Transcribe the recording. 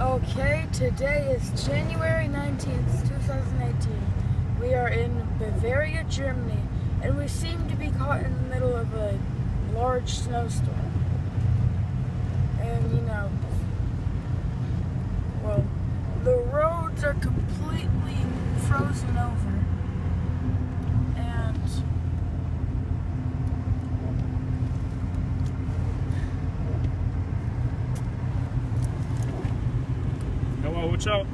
Okay, today is January 19th, 2018. We are in Bavaria, Germany, and we seem to be caught in the middle of a large snowstorm. And, well, the roads are completely frozen over. And Hello, watch out.